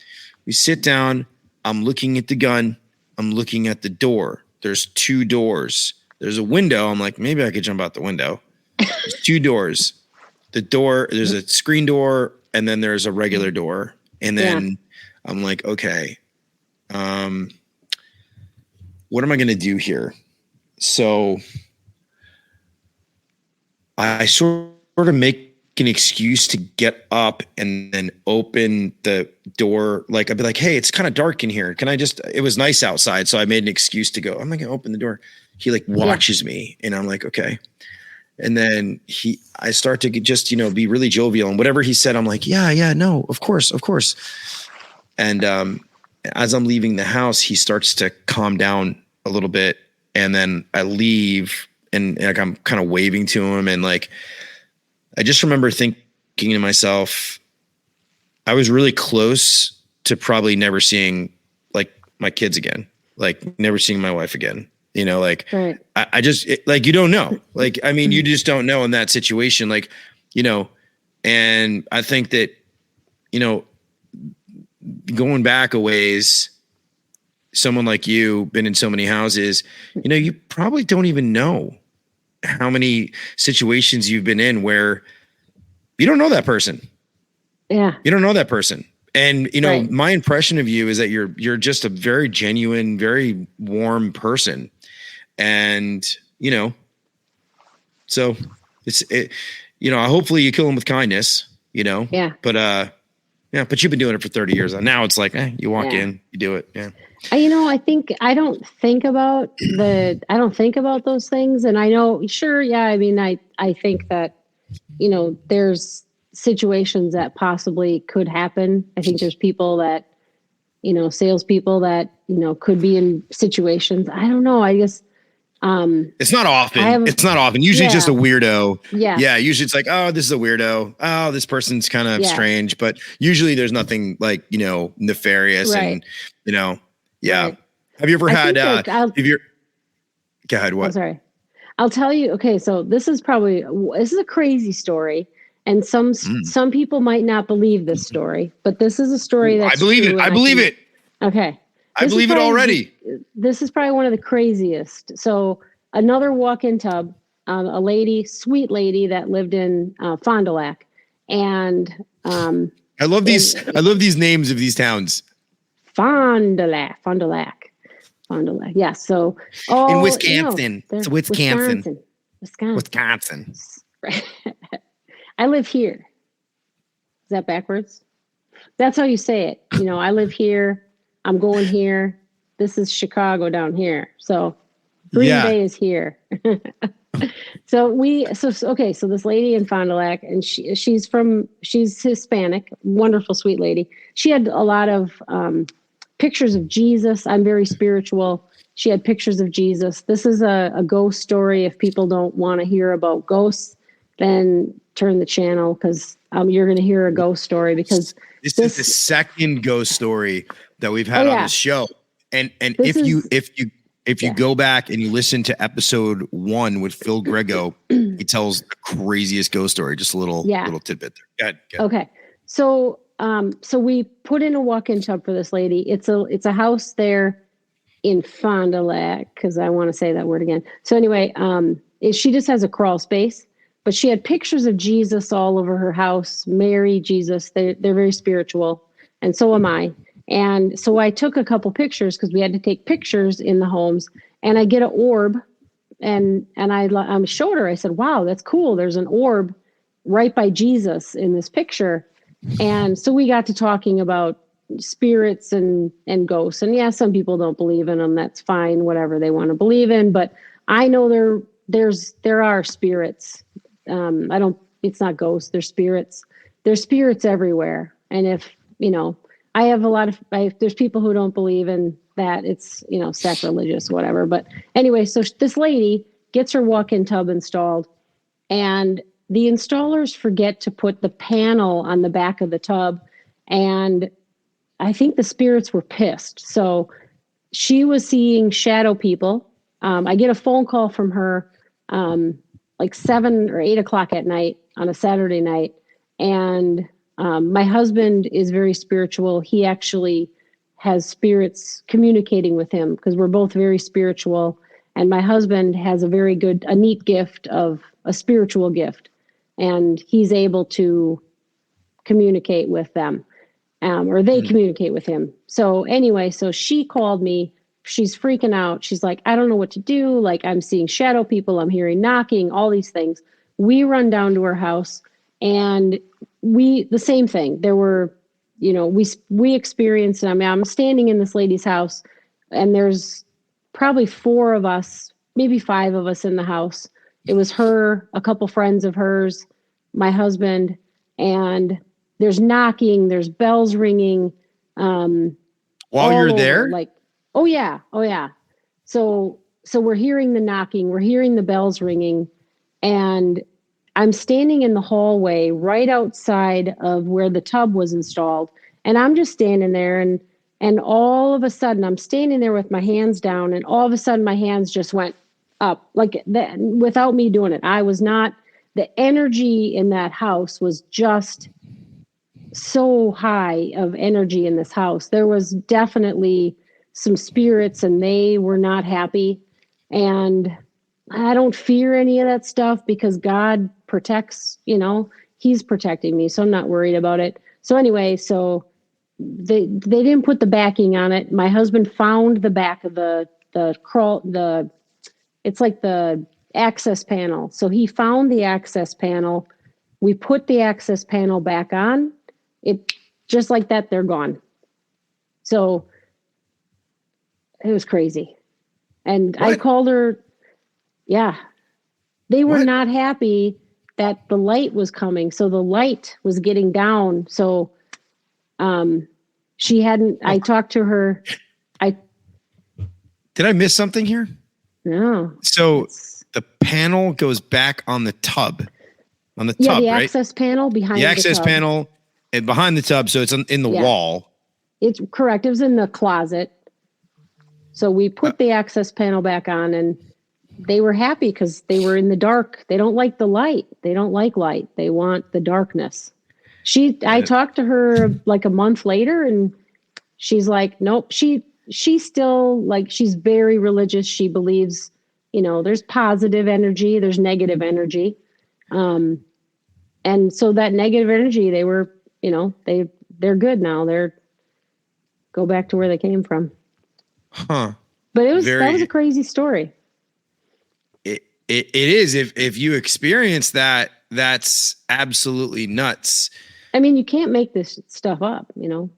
We sit down. I'm looking at the gun. I'm looking at the door. There's 2 doors. There's a window. I'm like, maybe I could jump out the window. There's 2 doors. The door, there's a screen door and then there's a regular door. And then I'm like, okay, what am I going to do here? So I sort of make an excuse to get up and then open the door. Like I'd be like, hey, it's kind of dark in here. Can I it was nice outside. So I made an excuse to go, I'm going to open the door. He like watches me and I'm like, okay. And then I start to just, be really jovial and whatever he said, I'm like, yeah, no, of course. And as I'm leaving the house, he starts to calm down a little bit. And then I leave and like I'm kind of waving to him. And like, I just remember thinking to myself, I was really close to probably never seeing like my kids again, like never seeing my wife again. Like Right. I just like, you don't know. Like, I mean, you just don't know in that situation. Like, and I think that, going back a ways, someone like you been in so many houses, you probably don't even know how many situations you've been in where you don't know that person. Yeah. You don't know that person. And, Right. my impression of you is that you're just a very genuine, very warm person. And, so hopefully you kill him with kindness, Yeah. but you've been doing it for 30 years. And now it's like, you walk Yeah. in, you do it. Yeah. I think I don't think about those things. And I know, sure. Yeah. I mean, I think that, there's situations that possibly could happen. I think there's people that, salespeople that, could be in situations. I don't know. I guess, it's not often. Usually just a weirdo. Yeah. Yeah. Usually it's like, oh, this is a weirdo. Oh, this person's kind of strange, but usually there's nothing like, nefarious and, yeah. Right. Have you ever had, go ahead. What? I'm sorry. I'll tell you. Okay. So this is a crazy story. And some people might not believe this story, but this is a story that's I believe true, it. I believe it. Okay. I believe it already. This is probably one of the craziest. So another walk-in tub, a sweet lady that lived in Fond du Lac. And I love these names of these towns. Fond du Lac. Yeah. So in Wisconsin. It's Wisconsin. Wisconsin. I live here. Is that backwards? That's how you say it. I live here. I'm going here. This is Chicago down here. So Green Bay is here. So this lady in Fond du Lac, and she's Hispanic, wonderful, sweet lady. She had a lot of pictures of Jesus. I'm very spiritual. She had pictures of Jesus. This is a ghost story. If people don't want to hear about ghosts, then turn the channel, because you're going to hear a ghost story, because this is the second ghost story that we've had on this show. And if you go back and you listen to episode 1 with Phil Grego, he tells the craziest ghost story. Just a little tidbit there. Go ahead. Okay. So we put in a walk-in tub for this lady. It's a house there in Fond du Lac, because I want to say that word again. So anyway, she just has a crawl space, but she had pictures of Jesus all over her house. Mary, Jesus, they're very spiritual, and so am I. And so I took a couple pictures, because we had to take pictures in the homes, and I get an orb, and I showed her. I said, "Wow, that's cool. There's an orb right by Jesus in this picture." And so we got to talking about spirits and ghosts. And yeah, some people don't believe in them. That's fine, whatever they want to believe in. But I know there are spirits. It's not ghosts, they're spirits. There's spirits everywhere. And if, I have there's people who don't believe in that. It's, sacrilegious, whatever. But anyway, so this lady gets her walk-in tub installed, and the installers forget to put the panel on the back of the tub. And I think the spirits were pissed. So she was seeing shadow people. I get a phone call from her, like 7 or 8 o'clock at night on a Saturday night. And my husband is very spiritual. He actually has spirits communicating with him, because we're both very spiritual. And my husband has a neat gift of a spiritual gift. And he's able to communicate with them, or they communicate with him. So anyway, so she called me. She's freaking out. She's like, I don't know what to do. Like, I'm seeing shadow people. I'm hearing knocking, all these things. We run down to her house, and the same thing. There were, we experienced, I'm standing in this lady's house, and there's probably 4 of us, maybe 5 of us in the house. It was her, a couple friends of hers, my husband, and there's knocking, there's bells ringing. While you're there? Like, oh yeah. So we're hearing the knocking, we're hearing the bells ringing, and I'm standing in the hallway right outside of where the tub was installed. And I'm just standing there, and And all of a sudden, I'm standing there with my hands down, and all of a sudden, my hands just went up like that without me doing it. I was not, the energy in that house was just so high of energy in this house. There was definitely some spirits, and they were not happy. And I don't fear any of that stuff because God protects, he's protecting me. So I'm not worried about it. So anyway, so they didn't put the backing on it. My husband found the back of it's like the access panel. So he found the access panel. We put the access panel back on. It just like that, they're gone. So it was crazy. And what? I called her. Yeah. They were not happy that the light was coming. So the light was getting down. So she hadn't, I talked to her. Did I miss something here? No. So the panel goes back on the tub, the tub, the right? access panel behind the access panel and behind the tub. So it's in the wall. It's correct. It was in the closet. So we put the access panel back on, and they were happy because they were in the dark. They don't like the light. They don't like light. They want the darkness. I talked to her like a month later, and she's like, nope. She's still like, she's very religious. She believes, there's positive energy, there's negative energy. And so that negative energy, they were, they're good now. Go back to where they came from. Huh. But that was a crazy story. It is. If you experience that, that's absolutely nuts. I mean, you can't make this stuff up, and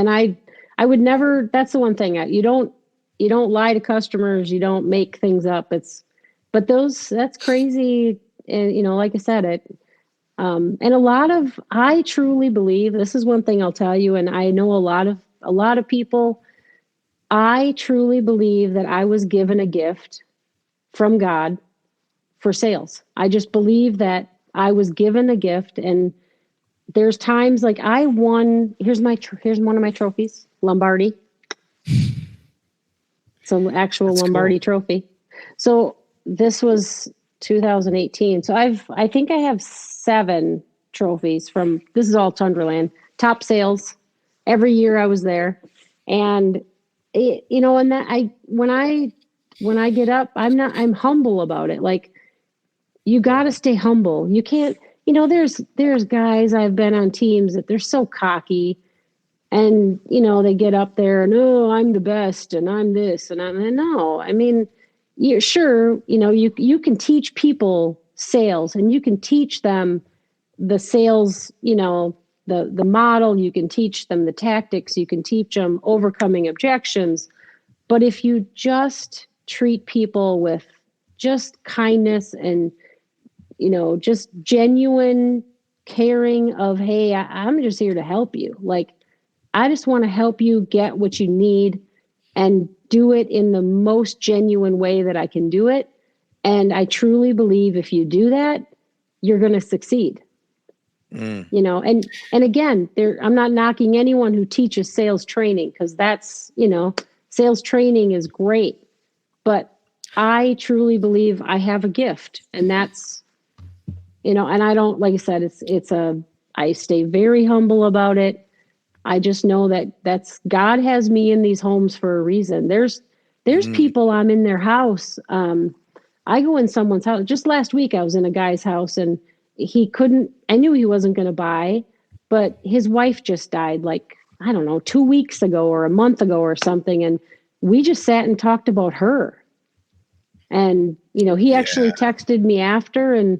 I would never, that's the one thing. You don't lie to customers. You don't make things up. That's crazy. And, like I said, and I truly believe, this is one thing I'll tell you. And I know a lot of people, I truly believe that I was given a gift from God for sales. I just believe that I was given a gift, and there's times like I won. Here's one of my trophies, Lombardi. It's an actual That's Lombardi trophy. So this was 2018. So I think I have 7 trophies this is all Tundraland, top sales. Every year I was there, and and that when I get up, I'm humble about it. Like, you got to stay humble. You can't, there's guys I've been on teams that they're so cocky, and, they get up there and, oh, I'm the best and I'm this and no, I mean, you're sure, you can teach people sales, and you can teach them the sales, the model, you can teach them the tactics, you can teach them overcoming objections. But if you just treat people with just kindness and, just genuine caring of, hey, I'm just here to help you. Like, I just want to help you get what you need and do it in the most genuine way that I can do it. And I truly believe if you do that, you're going to succeed. And again, I'm not knocking anyone who teaches sales training, because that's, sales training is great, but I truly believe I have a gift, and that's, and I don't, like I said, I stay very humble about it. I just know that's God has me in these homes for a reason. There's people, I'm in their house. I go in someone's house. Just last week, I was in a guy's house, and I knew he wasn't going to buy, but his wife just died, like, I don't know, 2 weeks ago or a month ago or something. And we just sat and talked about her. And, he actually texted me after, and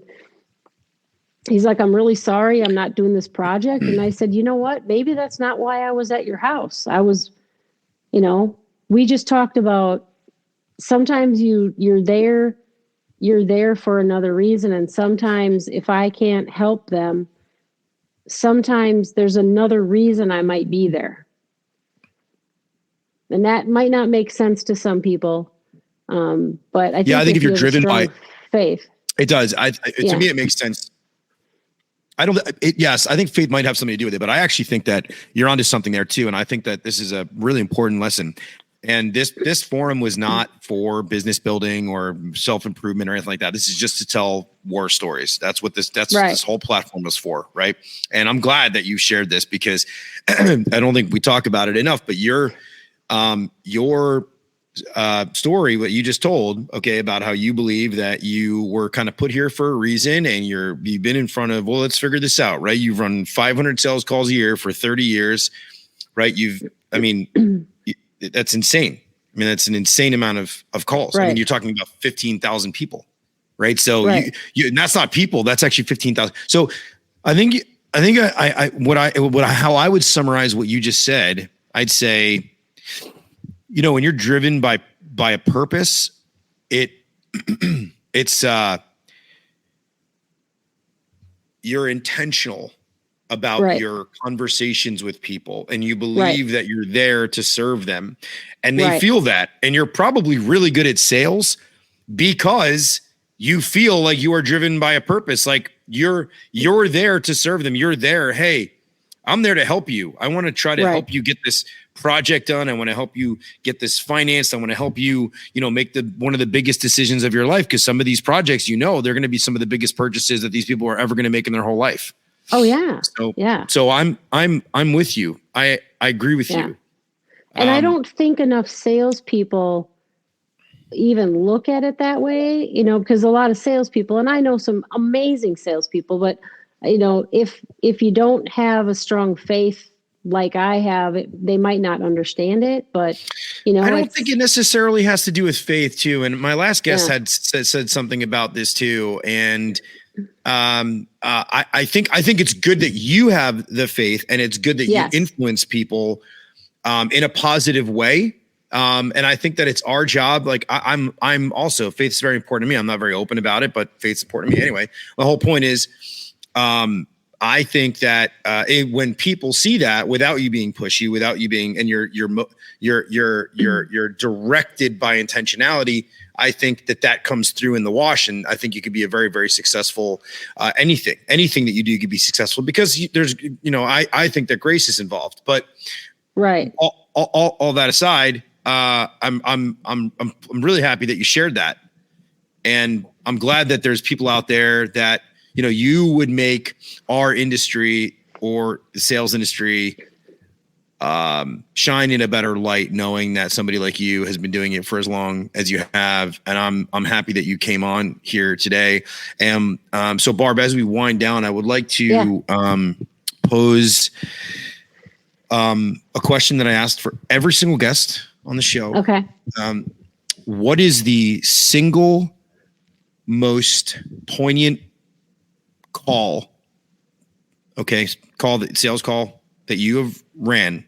he's like, I'm really sorry I'm not doing this project. And I said, you know what? Maybe that's not why I was at your house. I was, we just talked about sometimes you're there for another reason. And sometimes if I can't help them, sometimes there's another reason I might be there. And that might not make sense to some people. But I think if you're driven by faith, it does. To me, it makes sense. Yes, I think faith might have something to do with it, but I actually think that you're onto something there too. And I think that this is a really important lesson. And this forum was not for business building or self-improvement or anything like that. This is just to tell war stories. That's what this whole platform was for. Right. And I'm glad that you shared this because I don't think we talk about it enough, but your story, what you just told, okay, about how you believe that you were kind of put here for a reason and you've been in front of, well, let's figure this out, right? You've run 500 sales calls a year for 30 years, right? That's insane. I mean, that's an insane amount of calls. Right. I mean, you're talking about 15,000 people, right? So right. And that's not people, that's actually 15,000. So I think how I would summarize what you just said, I'd say, when you're driven by a purpose, it's you're intentional about your conversations with people and you believe that you're there to serve them and they feel that. And you're probably really good at sales because you feel like you are driven by a purpose. Like you're there to serve them. You're there. Hey, I'm there to help you. I want to try to help you get this project done. I want to help you get this financed. I want to help you, make one of the biggest decisions of your life. Cause some of these projects, they're going to be some of the biggest purchases that these people are ever going to make in their whole life. Oh yeah. So I'm with you. I agree with you. And I don't think enough salespeople even look at it that way, because a lot of salespeople, and I know some amazing salespeople, but if you don't have a strong faith like I have, they might not understand it, but I don't think it necessarily has to do with faith too. And my last guest had said something about this too. And I think it's good that you have the faith and it's good that you influence people in a positive way. And I think that it's our job. Like I'm also, faith's very important to me. I'm not very open about it, but faith's important to me anyway. The whole point is, I think that when people see that without you being pushy, without you being, and you're directed by intentionality, I think that comes through in the wash. And I think you could be a very, very successful, anything that you do could be successful because there's, I think that grace is involved, but all that aside, I'm really happy that you shared that. And I'm glad that there's people out there that, you would make our industry or the sales industry shine in a better light, knowing that somebody like you has been doing it for as long as you have. And I'm happy that you came on here today. And so Barb, as we wind down, I would like to pose a question that I asked for every single guest on the show. Okay. What is the single most poignant sales call that you have ran?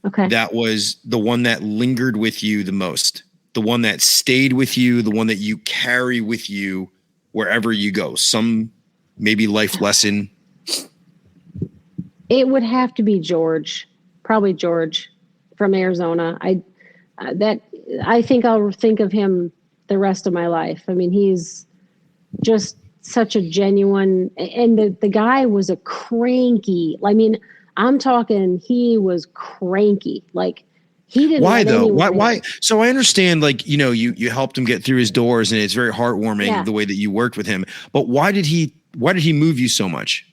Okay. That was the one that lingered with you the most, the one that stayed with you, the one that you carry with you wherever you go, some maybe life lesson. It would have to be probably George from Arizona. I think I'll think of him the rest of my life. I mean, he's just such a genuine, and the guy was a cranky. I mean, I'm talking, he was cranky. Like he didn't. Why though? Why? So I understand, like, you helped him get through his doors and it's very heartwarming the way that you worked with him, but why did he move you so much?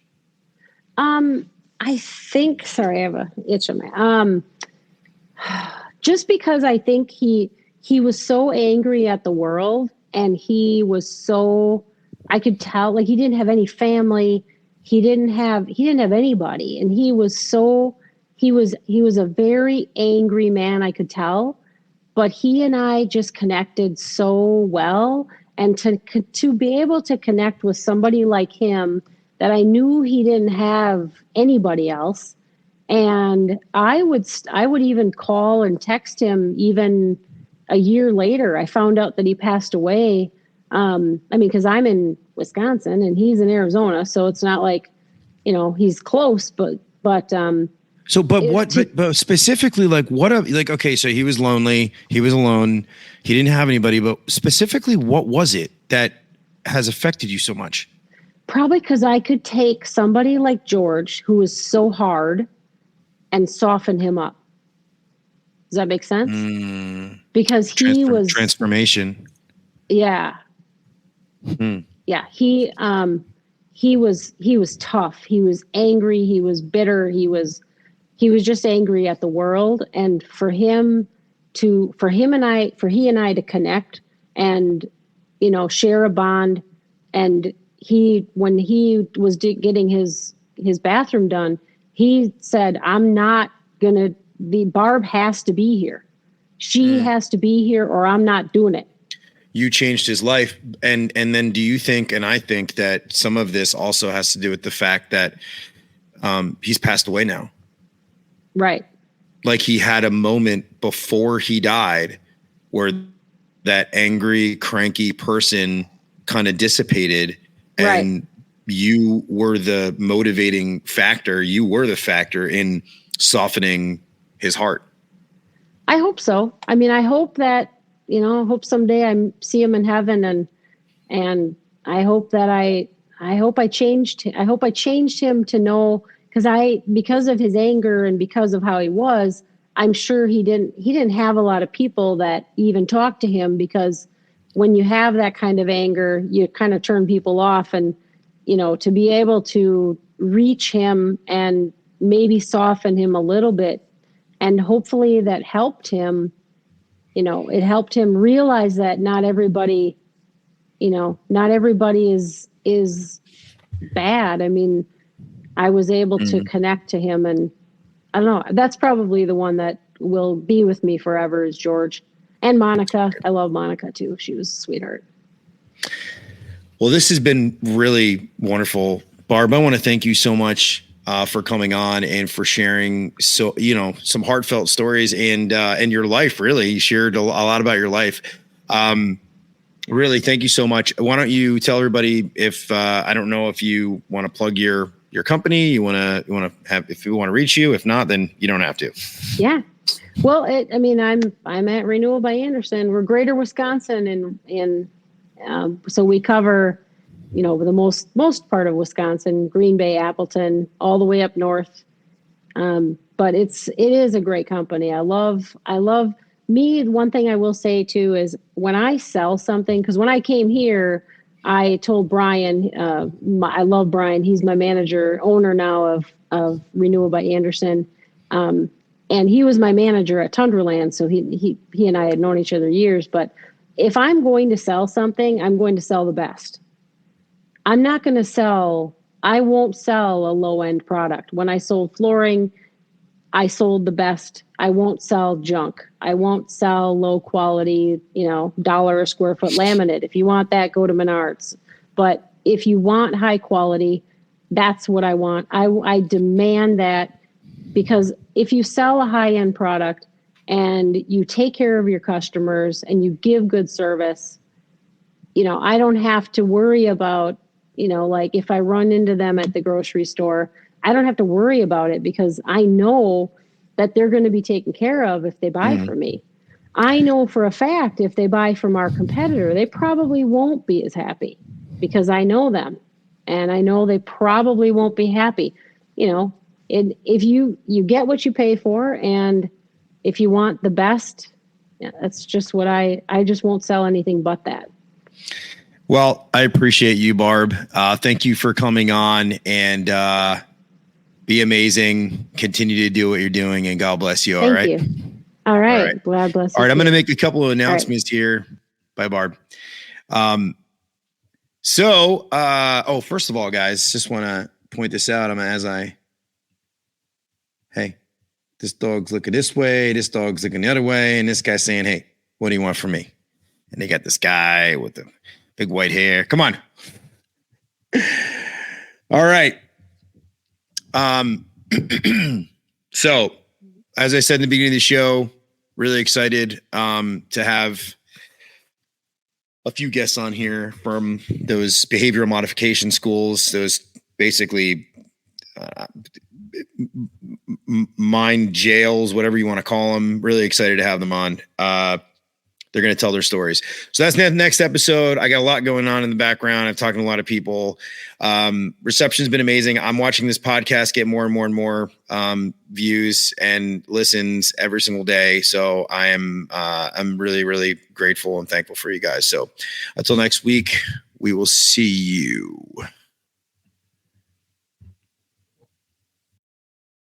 I think, sorry, I have a itch on my, just because I think he was so angry at the world and he was so, I could tell, like he didn't have any family. He didn't have anybody. And he was a very angry man, I could tell, but he and I just connected so well. And to be able to connect with somebody like him that I knew he didn't have anybody else. And I would even call and text him even a year later. I found out that he passed away. Because I'm in Wisconsin and he's in Arizona, so it's not like, he's close, but specifically, like okay, so he was lonely, he was alone, he didn't have anybody, but specifically, what was it that has affected you so much? Probably because I could take somebody like George, who is so hard, and soften him up. Does that make sense? Because he was transformation. Yeah. Yeah. He was tough. He was angry. He was bitter. He was just angry at the world. And for he and I to connect and, share a bond. And when he was getting his bathroom done, he said, I'm not going to Barb has to be here. She has to be here or I'm not doing it. You changed his life. And then do you think, and I think that some of this also has to do with the fact that he's passed away now. Right. Like he had a moment before he died where that angry, cranky person kind of dissipated and you were the motivating factor. You were the factor in softening his heart. I hope so. I mean, I hope that, hope someday I see him in heaven and I hope that I changed him to know because of his anger and because of how he was, I'm sure he didn't have a lot of people that even talked to him, because when you have that kind of anger, you kind of turn people off, and, to be able to reach him and maybe soften him a little bit, and hopefully that helped him. It helped him realize that not everybody is bad. I mean, I was able to connect to him, and I don't know, that's probably the one that will be with me forever is George. And Monica. I love Monica too. She was a sweetheart. Well, this has been really wonderful, Barb. I want to thank you so much for coming on and for sharing some heartfelt stories and your life. Really, you shared a lot about your life. Really, thank you so much. Why don't you tell everybody if I don't know if you want to plug your company, you want to have, if you want to reach you. If not, then you don't have to. Yeah. Well, I'm at Renewal by Andersen. We're Greater Wisconsin, and so we cover, the most part of Wisconsin, Green Bay, Appleton, all the way up north. But it is a great company. I love me. One thing I will say too is when I sell something, because when I came here, I told Brian, I love Brian. He's my manager, owner now of Renewal by Andersen. And he was my manager at Tundraland. So he and I had known each other years, but if I'm going to sell something, I'm going to sell the best. I won't sell a low end product. When I sold flooring, I sold the best. I won't sell junk. I won't sell low quality, $1 a square foot laminate. If you want that, go to Menards. But if you want high quality, that's what I want. I demand that, because if you sell a high end product and you take care of your customers and you give good service, I don't have to worry about, like if I run into them at the grocery store, I don't have to worry about it, because I know that they're going to be taken care of if they buy from me. I know for a fact if they buy from our competitor, they probably won't be as happy, because I know them and I know they probably won't be happy. And if you get what you pay for, and if you want the best, that's just what I just won't sell anything but that. Well, I appreciate you, Barb. Thank you for coming on, and be amazing. Continue to do what you're doing, and God bless you. Thank you. All right. God bless you. All right. I'm going to make a couple of announcements here. Bye, Barb. First of all, guys, just want to point this out. Hey, this dog's looking this way, this dog's looking the other way, and this guy's saying, hey, what do you want from me? And they got this guy with the big white hair. Come on. All right. So, as I said in the beginning of the show, really excited to have a few guests on here from those behavioral modification schools, those basically mind jails, whatever you want to call them. Really excited to have them on. They're going to tell their stories. So that's the next episode. I got a lot going on in the background. I've talked to a lot of people. Reception's been amazing. I'm watching this podcast get more and more and more views and listens every single day. So I'm really, really grateful and thankful for you guys. So until next week, we will see you.